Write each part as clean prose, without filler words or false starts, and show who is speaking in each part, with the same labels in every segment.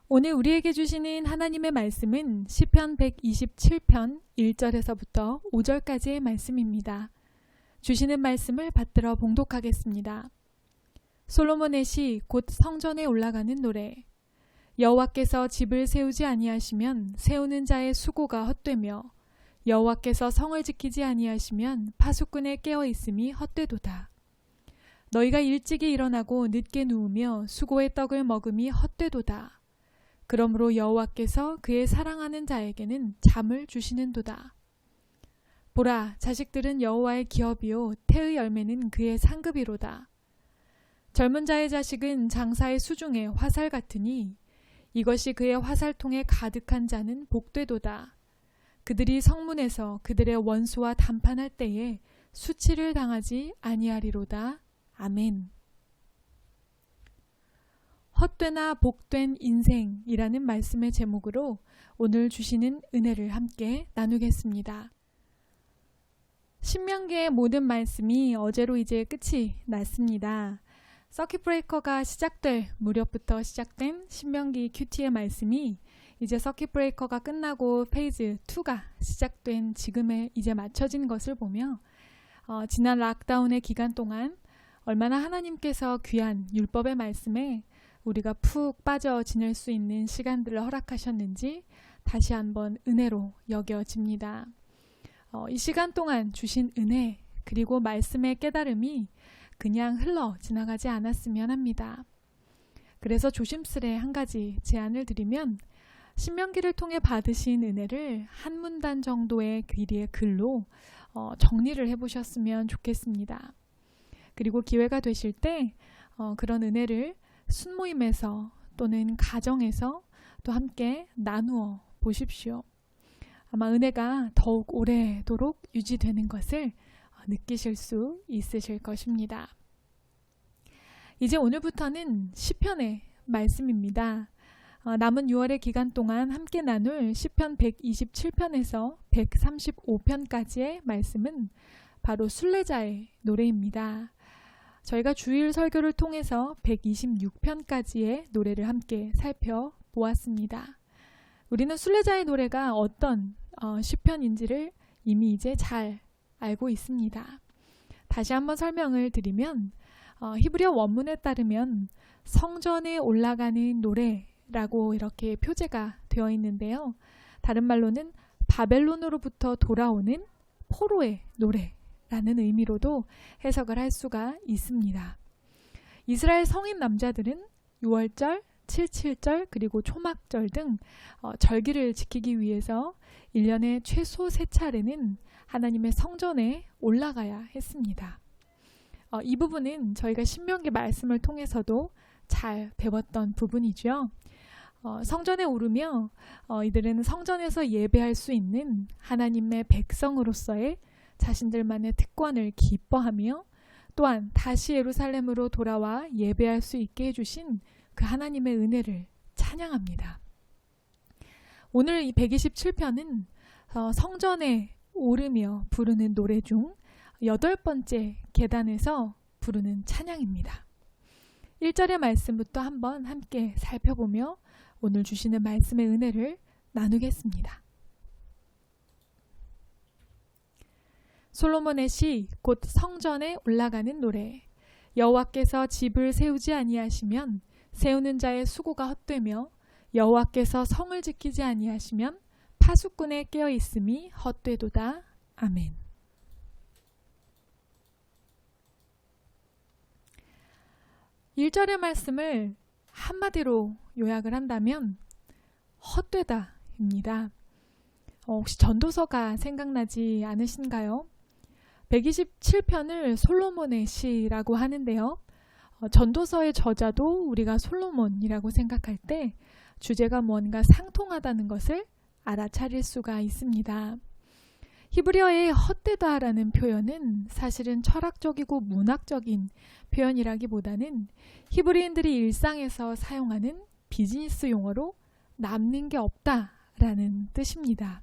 Speaker 1: 오늘 우리에게 주시는 하나님의 말씀은 시편 127편 1절에서부터 5절까지의 말씀입니다. 주시는 말씀을 받들어 봉독하겠습니다. 솔로몬의 시 곧 성전에 올라가는 노래. 여호와께서 집을 세우지 아니하시면 세우는 자의 수고가 헛되며 여호와께서 성을 지키지 아니하시면 파수꾼의 깨어 있음이 헛되도다. 너희가 일찍이 일어나고 늦게 누우며 수고의 떡을 먹음이 헛되도다. 그러므로 여호와께서 그의 사랑하는 자에게는 잠을 주시는도다. 보라, 자식들은 여호와의 기업이요 태의 열매는 그의 상급이로다. 젊은 자의 자식은 장사의 수중에 화살 같으니 이것이 그의 화살통에 가득한 자는 복되도다. 그들이 성문에서 그들의 원수와 담판할 때에 수치를 당하지 아니하리로다. 아멘. 헛되나 복된 인생이라는 말씀의 제목으로 오늘 주시는 은혜를 함께 나누겠습니다. 신명기의 모든 말씀이 어제로 이제 끝이 났습니다. 서킷 브레이커가 시작될 무렵부터 시작된 신명기 큐티의 말씀이 이제 서킷 브레이커가 끝나고 페이즈 2가 시작된 지금에 이제 맞춰진 것을 보며 지난 락다운의 기간 동안 얼마나 하나님께서 귀한 율법의 말씀에 우리가 푹 빠져 지낼 수 있는 시간들을 허락하셨는지 다시 한번 은혜로 여겨집니다. 이 시간 동안 주신 은혜 그리고 말씀의 깨달음이 그냥 흘러 지나가지 않았으면 합니다. 그래서 조심스레 한 가지 제안을 드리면 신명기를 통해 받으신 은혜를 한 문단 정도의 길이의 글로 정리를 해보셨으면 좋겠습니다. 그리고 기회가 되실 때 그런 은혜를 순모임에서 또는 가정에서 또 함께 나누어 보십시오. 아마 은혜가 더욱 오래도록 유지되는 것을 느끼실 수 있으실 것입니다. 이제 오늘부터는 시편의 말씀입니다. 남은 6월의 기간 동안 함께 나눌 시편 127편에서 135편까지의 말씀은 바로 순례자의 노래입니다. 저희가 주일 설교를 통해서 126편까지의 노래를 함께 살펴보았습니다. 우리는 순례자의 노래가 어떤 시편인지를 이미 이제 잘 알고 있습니다. 다시 한번 설명을 드리면 히브리어 원문에 따르면 성전에 올라가는 노래라고 이렇게 표제가 되어 있는데요. 다른 말로는 바벨론으로부터 돌아오는 포로의 노래라는 의미로도 해석을 할 수가 있습니다. 이스라엘 성인 남자들은 6월절, 77절 그리고 초막절 등 절기를 지키기 위해서 1년에 최소 3차례는 하나님의 성전에 올라가야 했습니다. 이 부분은 저희가 신명기 말씀을 통해서도 잘 배웠던 부분이죠. 성전에 오르며 이들은 성전에서 예배할 수 있는 하나님의 백성으로서의 자신들만의 특권을 기뻐하며 또한 다시 예루살렘으로 돌아와 예배할 수 있게 해주신 그 하나님의 은혜를 찬양합니다. 오늘 이 127편은 성전에 오르며 부르는 노래 중 8번째 계단에서 부르는 찬양입니다. 1절의 말씀부터 한번 함께 살펴보며 오늘 주시는 말씀의 은혜를 나누겠습니다. 솔로몬의 시 곧 성전에 올라가는 노래. 여호와께서 집을 세우지 아니하시면 세우는 자의 수고가 헛되며 여호와께서 성을 지키지 아니하시면 파수꾼의 깨어 있음이 헛되도다. 아멘. (1절의) 말씀을 한마디로 요약을 한다면 헛되다입니다. 혹시 전도서가 생각나지 않으신가요? 127편을 솔로몬의 시라고 하는데요. 전도서의 저자도 우리가 솔로몬이라고 생각할 때 주제가 뭔가 상통하다는 것을 알아차릴 수가 있습니다. 히브리어의 헛되다라는 표현은 사실은 철학적이고 문학적인 표현이라기보다는 히브리인들이 일상에서 사용하는 비즈니스 용어로 남는 게 없다라는 뜻입니다.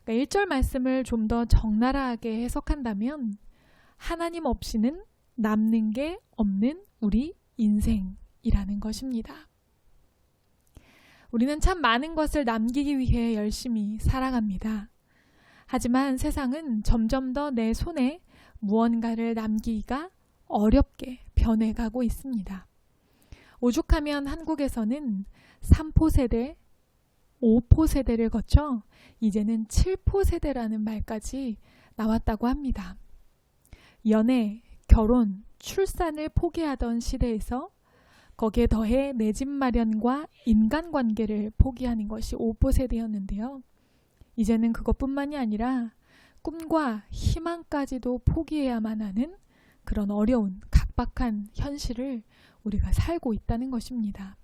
Speaker 1: 그러니까 1절 말씀을 좀 더 적나라하게 해석한다면 하나님 없이는 남는 게 없는 우리 인생이라는 것입니다. 우리는 참 많은 것을 남기기 위해 열심히 살아갑니다. 하지만 세상은 점점 더 내 손에 무언가를 남기기가 어렵게 변해가고 있습니다. 오죽하면 한국에서는 3포 세대, 5포 세대를 거쳐 이제는 7포 세대라는 말까지 나왔다고 합니다. 연애, 결혼, 출산을 포기하던 시대에서 거기에 더해 내 집 마련과 인간관계를 포기하는 것이 5포 세대였는데요. 이제는 그것뿐만이 아니라 꿈과 희망까지도 포기해야만 하는 그런 어려운 각박한 현실을 우리가 살고 있다는 것입니다.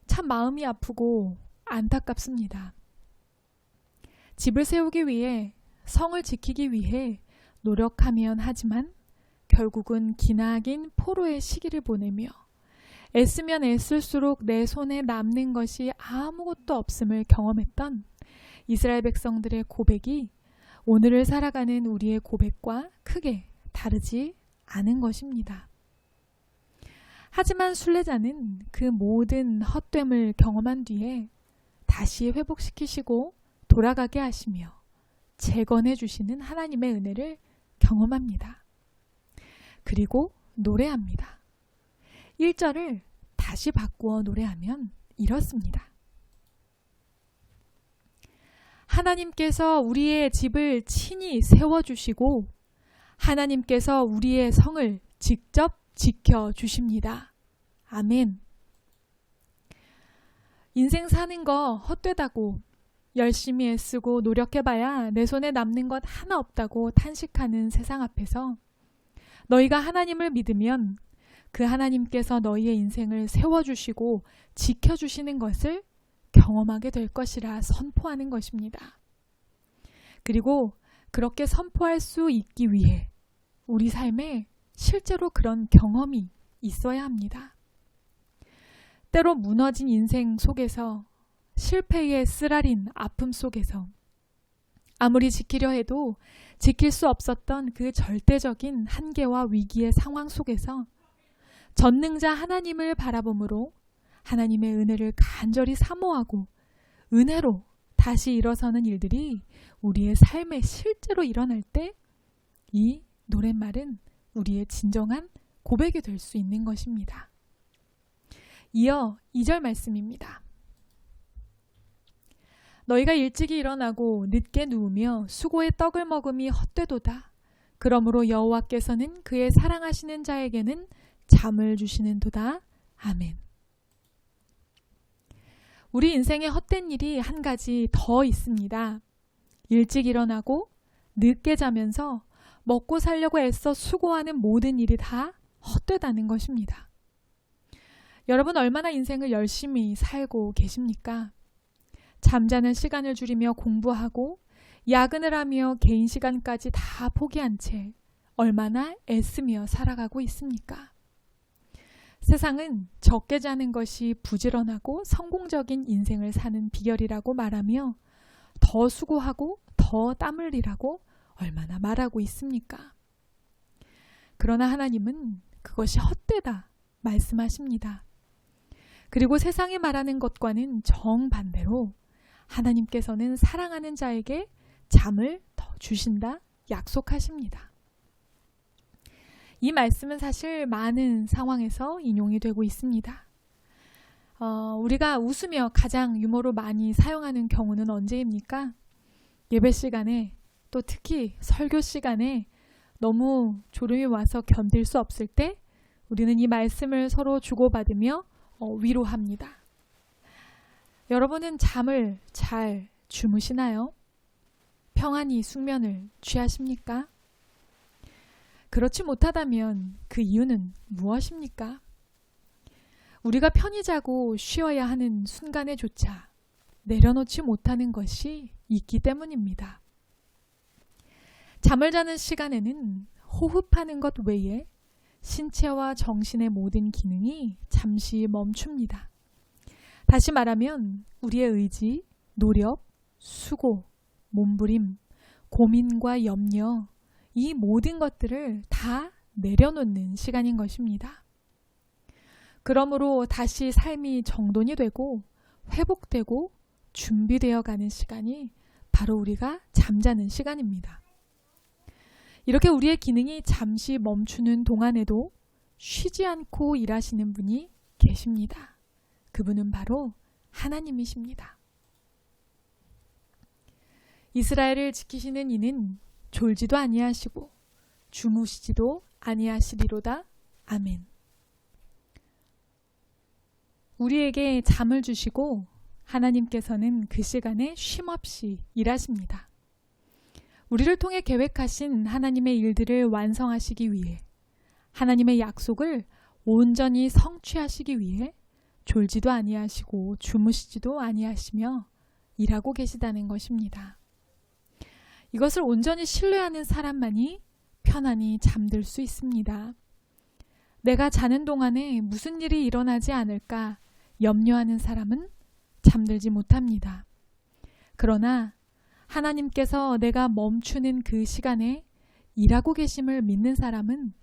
Speaker 1: 참 마음이 아프고 안타깝습니다. 집을 세우기 위해, 성을 지키기 위해 노력하면 하지만 결국은 기나긴 포로의 시기를 보내며 애쓰면 애쓸수록 내 손에 남는 것이 아무것도 없음을 경험했던 이스라엘 백성들의 고백이 오늘을 살아가는 우리의 고백과 크게 다르지 않은 것입니다. 하지만 순례자는 그 모든 헛됨을 경험한 뒤에 다시 회복시키시고 돌아가게 하시며 재건해 주시는 하나님의 은혜를 경험합니다. 그리고 노래합니다. 1절을 다시 바꾸어 노래하면 이렇습니다. 하나님께서 우리의 집을 친히 세워주시고 하나님께서 우리의 성을 직접 지켜주십니다. 아멘. 인생 사는 거 헛되다고 열심히 애쓰고 노력해봐야 내 손에 남는 것 하나 없다고 탄식하는 세상 앞에서 너희가 하나님을 믿으면 그 하나님께서 너희의 인생을 세워주시고 지켜주시는 것을 경험하게 될 것이라 선포하는 것입니다. 그리고 그렇게 선포할 수 있기 위해 우리 삶에 실제로 그런 경험이 있어야 합니다. 때로 무너진 인생 속에서 실패의 쓰라린 아픔 속에서 아무리 지키려 해도 지킬 수 없었던 그 절대적인 한계와 위기의 상황 속에서 전능자 하나님을 바라봄으로 하나님의 은혜를 간절히 사모하고 은혜로 다시 일어서는 일들이 우리의 삶에 실제로 일어날 때 이 노랫말은 우리의 진정한 고백이 될 수 있는 것입니다. 이어 2절 말씀입니다. 너희가 일찍이 일어나고 늦게 누우며 수고의 떡을 먹음이 헛되도다. 그러므로 여호와께서는 그의 사랑하시는 자에게는 잠을 주시는도다. 아멘. 우리 인생에 헛된 일이 한 가지 더 있습니다. 일찍 일어나고 늦게 자면서 먹고 살려고 애써 수고하는 모든 일이 다 헛되다는 것입니다. 여러분 얼마나 인생을 열심히 살고 계십니까? 잠자는 시간을 줄이며 공부하고 야근을 하며 개인 시간까지 다 포기한 채 얼마나 애쓰며 살아가고 있습니까? 세상은 적게 자는 것이 부지런하고 성공적인 인생을 사는 비결이라고 말하며 더 수고하고 더 땀 흘리라고 얼마나 말하고 있습니까? 그러나 하나님은 그것이 헛되다 말씀하십니다. 그리고 세상이 말하는 것과는 정반대로 하나님께서는 사랑하는 자에게 잠을 더 주신다 약속하십니다. 이 말씀은 사실 많은 상황에서 인용이 되고 있습니다. 우리가 웃으며 가장 유머로 많이 사용하는 경우는 언제입니까? 예배 시간에 또 특히 설교 시간에 너무 졸음이 와서 견딜 수 없을 때 우리는 이 말씀을 서로 주고받으며 위로합니다. 여러분은 잠을 잘 주무시나요? 평안히 숙면을 취하십니까? 그렇지 못하다면 그 이유는 무엇입니까? 우리가 편히 자고 쉬어야 하는 순간에조차 내려놓지 못하는 것이 있기 때문입니다. 잠을 자는 시간에는 호흡하는 것 외에 신체와 정신의 모든 기능이 잠시 멈춥니다. 다시 말하면 우리의 의지, 노력, 수고, 몸부림, 고민과 염려, 이 모든 것들을 다 내려놓는 시간인 것입니다. 그러므로 다시 삶이 정돈이 되고 회복되고 준비되어 가는 시간이 바로 우리가 잠자는 시간입니다. 이렇게 우리의 기능이 잠시 멈추는 동안에도 쉬지 않고 일하시는 분이 계십니다. 그분은 바로 하나님이십니다. 이스라엘을 지키시는 이는 졸지도 아니하시고 주무시지도 아니하시리로다. 아멘. 우리에게 잠을 주시고 하나님께서는 그 시간에 쉼없이 일하십니다. 우리를 통해 계획하신 하나님의 일들을 완성하시기 위해, 하나님의 약속을 온전히 성취하시기 위해 졸지도 아니하시고 주무시지도 아니하시며 일하고 계시다는 것입니다. 이것을 온전히 신뢰하는 사람만이 편안히 잠들 수 있습니다. 내가 자는 동안에 무슨 일이 일어나지 않을까 염려하는 사람은 잠들지 못합니다. 그러나 하나님께서 내가 멈추는 그 시간에 일하고 계심을 믿는 사람은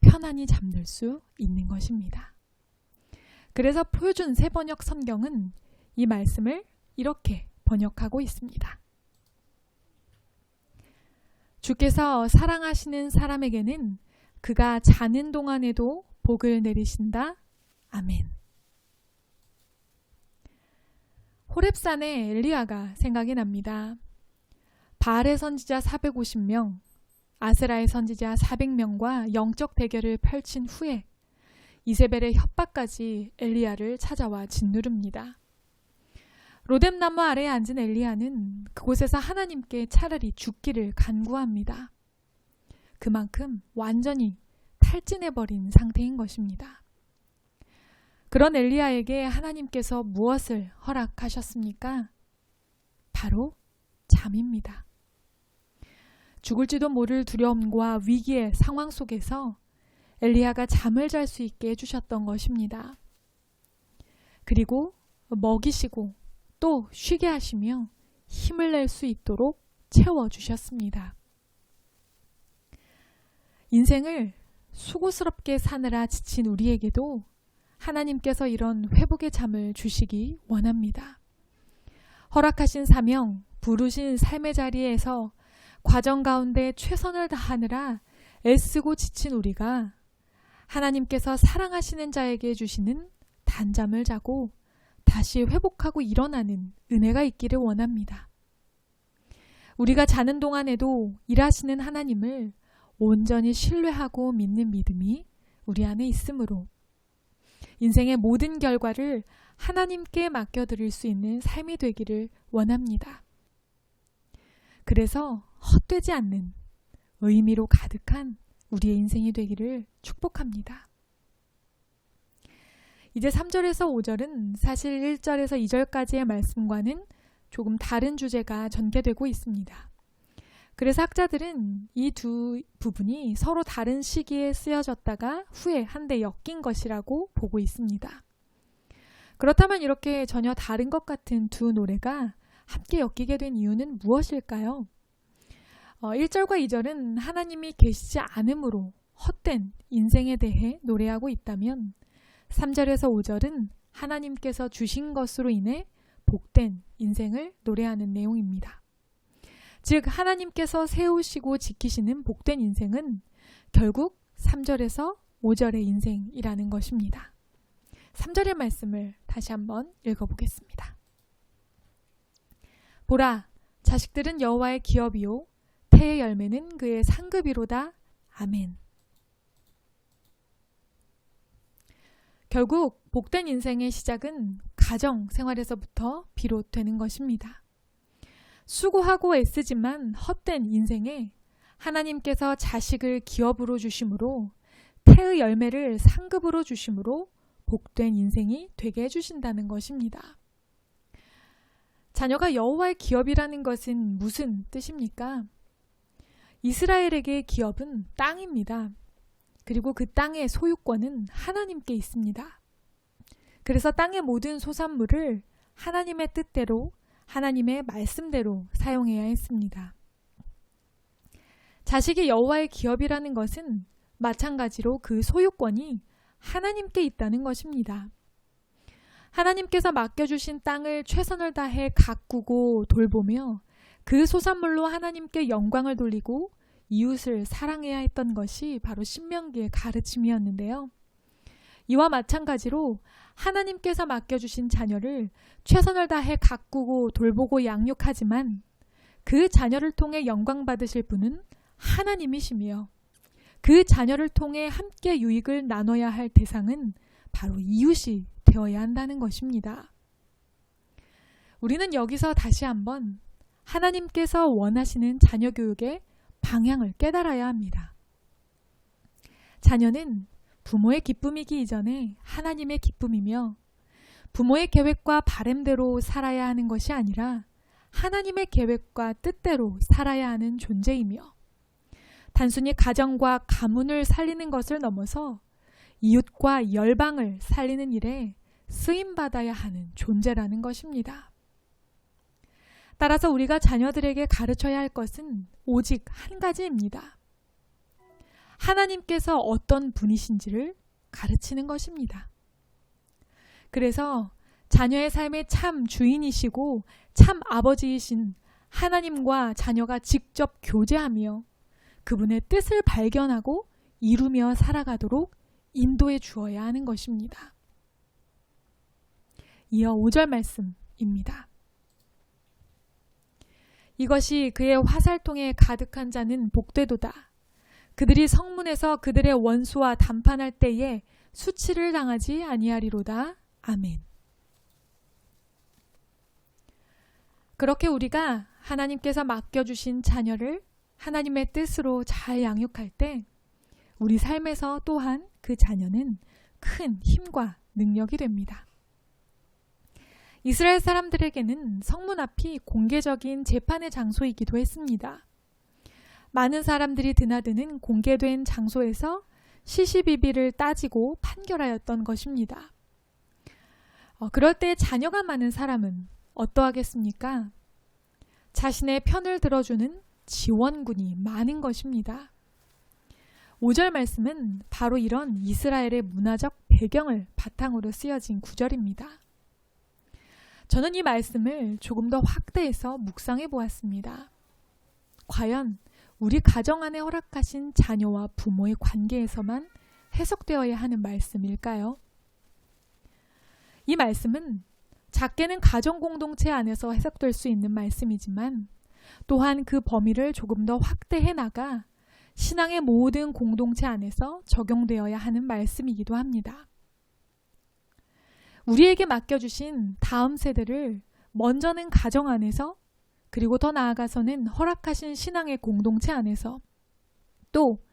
Speaker 1: 편안히 잠들 수 있는 것입니다. 그래서 표준 새번역 성경은 이 말씀을 이렇게 번역하고 있습니다. 주께서 사랑하시는 사람에게는 그가 자는 동안에도 복을 내리신다. 아멘. 호렙산의 엘리야가 생각이 납니다. 바알의 선지자 450명, 아세라의 선지자 400명과 영적 대결을 펼친 후에 이세벨의 협박까지 엘리야를 찾아와 짓누릅니다. 로뎀나무 아래에 앉은 엘리야는 그곳에서 하나님께 차라리 죽기를 간구합니다. 그만큼 완전히 탈진해버린 상태인 것입니다. 그런 엘리야에게 하나님께서 무엇을 허락하셨습니까? 바로 잠입니다. 죽을지도 모를 두려움과 위기의 상황 속에서 엘리야가 잠을 잘 수 있게 해주셨던 것입니다. 그리고 먹이시고 또 쉬게 하시며 힘을 낼 수 있도록 채워주셨습니다. 인생을 수고스럽게 사느라 지친 우리에게도 하나님께서 이런 회복의 잠을 주시기 원합니다. 허락하신 사명, 부르신 삶의 자리에서 과정 가운데 최선을 다하느라 애쓰고 지친 우리가 하나님께서 사랑하시는 자에게 주시는 단잠을 자고 다시 회복하고 일어나는 은혜가 있기를 원합니다. 우리가 자는 동안에도 일하시는 하나님을 온전히 신뢰하고 믿는 믿음이 우리 안에 있으므로 인생의 모든 결과를 하나님께 맡겨드릴 수 있는 삶이 되기를 원합니다. 그래서 헛되지 않는 의미로 가득한 우리의 인생이 되기를 축복합니다. 이제 3절에서 5절은 사실 1절에서 2절까지의 말씀과는 조금 다른 주제가 전개되고 있습니다. 그래서 학자들은 이 두 부분이 서로 다른 시기에 쓰여졌다가 후에 한데 엮인 것이라고 보고 있습니다. 그렇다면 이렇게 전혀 다른 것 같은 두 노래가 함께 엮이게 된 이유는 무엇일까요? 1절과 2절은 하나님이 계시지 않음으로 헛된 인생에 대해 노래하고 있다면 3절에서 5절은 하나님께서 주신 것으로 인해 복된 인생을 노래하는 내용입니다. 즉 하나님께서 세우시고 지키시는 복된 인생은 결국 3절에서 5절의 인생이라는 것입니다. 3절의 말씀을 다시 한번 읽어보겠습니다. 보라, 자식들은 여호와의 기업이요 태의 열매는 그의 상급이로다. 아멘. 결국 복된 인생의 시작은 가정 생활에서부터 비롯되는 것입니다. 수고하고 애쓰지만 헛된 인생에 하나님께서 자식을 기업으로 주심으로 태의 열매를 상급으로 주심으로 복된 인생이 되게 해주신다는 것입니다. 자녀가 여호와의 기업이라는 것은 무슨 뜻입니까? 이스라엘에게 기업은 땅입니다. 그리고 그 땅의 소유권은 하나님께 있습니다. 그래서 땅의 모든 소산물을 하나님의 뜻대로 하나님의 말씀대로 사용해야 했습니다. 자식이 여호와의 기업이라는 것은 마찬가지로 그 소유권이 하나님께 있다는 것입니다. 하나님께서 맡겨주신 땅을 최선을 다해 가꾸고 돌보며 그 소산물로 하나님께 영광을 돌리고 이웃을 사랑해야 했던 것이 바로 신명기의 가르침이었는데요. 이와 마찬가지로 하나님께서 맡겨주신 자녀를 최선을 다해 가꾸고 돌보고 양육하지만 그 자녀를 통해 영광 받으실 분은 하나님이시며 그 자녀를 통해 함께 유익을 나눠야 할 대상은 바로 이웃이 되어야 한다는 것입니다. 우리는 여기서 다시 한번 하나님께서 원하시는 자녀 교육의 방향을 깨달아야 합니다. 자녀는 부모의 기쁨이기 이전에 하나님의 기쁨이며 부모의 계획과 바램대로 살아야 하는 것이 아니라 하나님의 계획과 뜻대로 살아야 하는 존재이며 단순히 가정과 가문을 살리는 것을 넘어서 이웃과 열방을 살리는 일에 쓰임받아야 하는 존재라는 것입니다. 따라서 우리가 자녀들에게 가르쳐야 할 것은 오직 한 가지입니다. 하나님께서 어떤 분이신지를 가르치는 것입니다. 그래서 자녀의 삶의 참 주인이시고 참 아버지이신 하나님과 자녀가 직접 교제하며 그분의 뜻을 발견하고 이루며 살아가도록 인도해 주어야 하는 것입니다. 이어 5절 말씀입니다. 이것이 그의 화살통에 가득한 자는 복되도다. 그들이 성문에서 그들의 원수와 담판할 때에 수치를 당하지 아니하리로다. 아멘. 그렇게 우리가 하나님께서 맡겨주신 자녀를 하나님의 뜻으로 잘 양육할 때 우리 삶에서 또한 그 자녀는 큰 힘과 능력이 됩니다. 이스라엘 사람들에게는 성문 앞이 공개적인 재판의 장소이기도 했습니다. 많은 사람들이 드나드는 공개된 장소에서 시시비비를 따지고 판결하였던 것입니다. 그럴 때 자녀가 많은 사람은 어떠하겠습니까? 자신의 편을 들어주는 지원군이 많은 것입니다. 5절 말씀은 바로 이런 이스라엘의 문화적 배경을 바탕으로 쓰여진 구절입니다. 저는 이 말씀을 조금 더 확대해서 묵상해 보았습니다. 과연 우리 가정 안에 허락하신 자녀와 부모의 관계에서만 해석되어야 하는 말씀일까요? 이 말씀은 작게는 가정 공동체 안에서 해석될 수 있는 말씀이지만 또한 그 범위를 조금 더 확대해 나가 신앙의 모든 공동체 안에서 적용되어야 하는 말씀이기도 합니다. 우리에게 맡겨주신 다음 세대를 먼저는 가정 안에서 그리고 더 나아가서는 허락하신 신앙의 공동체 안에서 또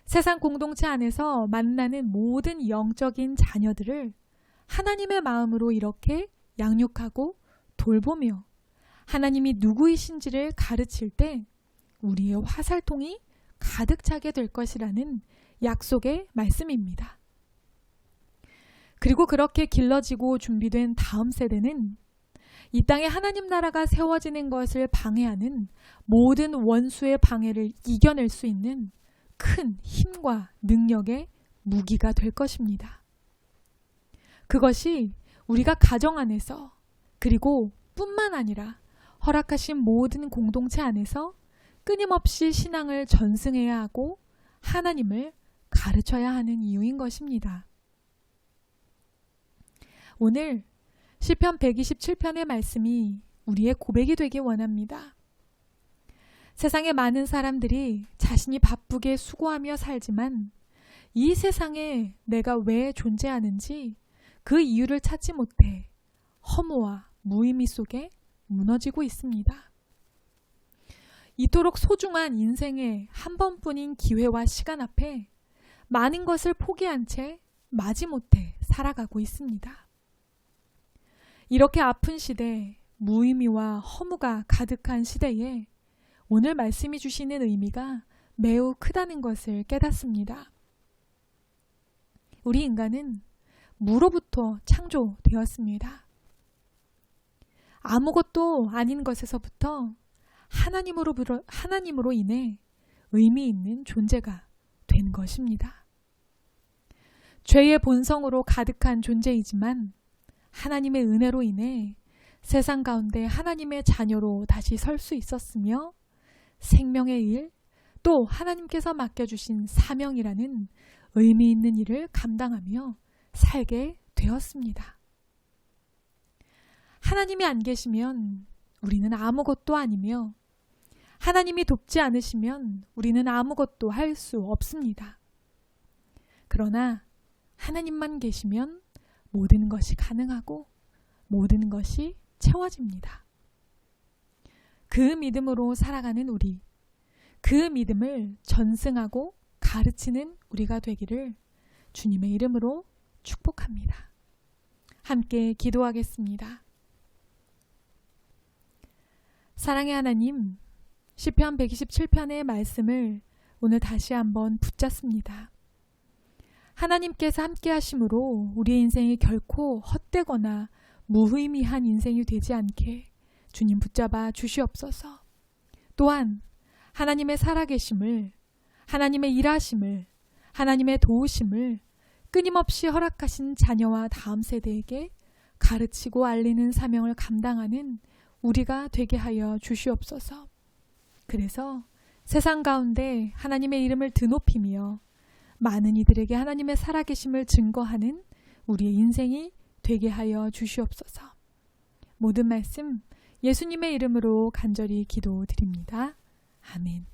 Speaker 1: 세상 공동체 안에서 만나는 모든 영적인 자녀들을 하나님의 마음으로 이렇게 양육하고 돌보며 하나님이 누구이신지를 가르칠 때 우리의 화살통이 가득 차게 될 것이라는 약속의 말씀입니다. 그리고 그렇게 길러지고 준비된 다음 세대는 이 땅에 하나님 나라가 세워지는 것을 방해하는 모든 원수의 방해를 이겨낼 수 있는 큰 힘과 능력의 무기가 될 것입니다. 그것이 우리가 가정 안에서 그리고 뿐만 아니라 허락하신 모든 공동체 안에서 끊임없이 신앙을 전승해야 하고 하나님을 가르쳐야 하는 이유인 것입니다. 오늘 시편 127편의 말씀이 우리의 고백이 되기 원합니다. 세상에 많은 사람들이 자신이 바쁘게 수고하며 살지만 이 세상에 내가 왜 존재하는지 그 이유를 찾지 못해 허무와 무의미 속에 무너지고 있습니다. 이토록 소중한 인생의 한 번뿐인 기회와 시간 앞에 많은 것을 포기한 채 마지못해 살아가고 있습니다. 이렇게 아픈 시대, 무의미와 허무가 가득한 시대에 오늘 말씀이 주시는 의미가 매우 크다는 것을 깨닫습니다. 우리 인간은 무로부터 창조되었습니다. 아무것도 아닌 것에서부터 하나님으로 인해 의미 있는 존재가 된 것입니다. 죄의 본성으로 가득한 존재이지만 하나님의 은혜로 인해 세상 가운데 하나님의 자녀로 다시 설 수 있었으며 생명의 일, 또 하나님께서 맡겨주신 사명이라는 의미 있는 일을 감당하며 살게 되었습니다. 하나님이 안 계시면 우리는 아무것도 아니며 하나님이 돕지 않으시면 우리는 아무것도 할 수 없습니다. 그러나 하나님만 계시면 모든 것이 가능하고 모든 것이 채워집니다. 그 믿음으로 살아가는 우리, 그 믿음을 전승하고 가르치는 우리가 되기를 주님의 이름으로 축복합니다. 함께 기도하겠습니다. 사랑의 하나님, 시편 127편의 말씀을 오늘 다시 한번 붙잡습니다. 하나님께서 함께 하심으로 우리의 인생이 결코 헛되거나 무의미한 인생이 되지 않게 주님 붙잡아 주시옵소서. 또한 하나님의 살아계심을, 하나님의 일하심을, 하나님의 도우심을 끊임없이 허락하신 자녀와 다음 세대에게 가르치고 알리는 사명을 감당하는 우리가 되게 하여 주시옵소서. 그래서 세상 가운데 하나님의 이름을 드높이며 많은 이들에게 하나님의 살아계심을 증거하는 우리의 인생이 되게 하여 주시옵소서. 모든 말씀 예수님의 이름으로 간절히 기도드립니다. 아멘.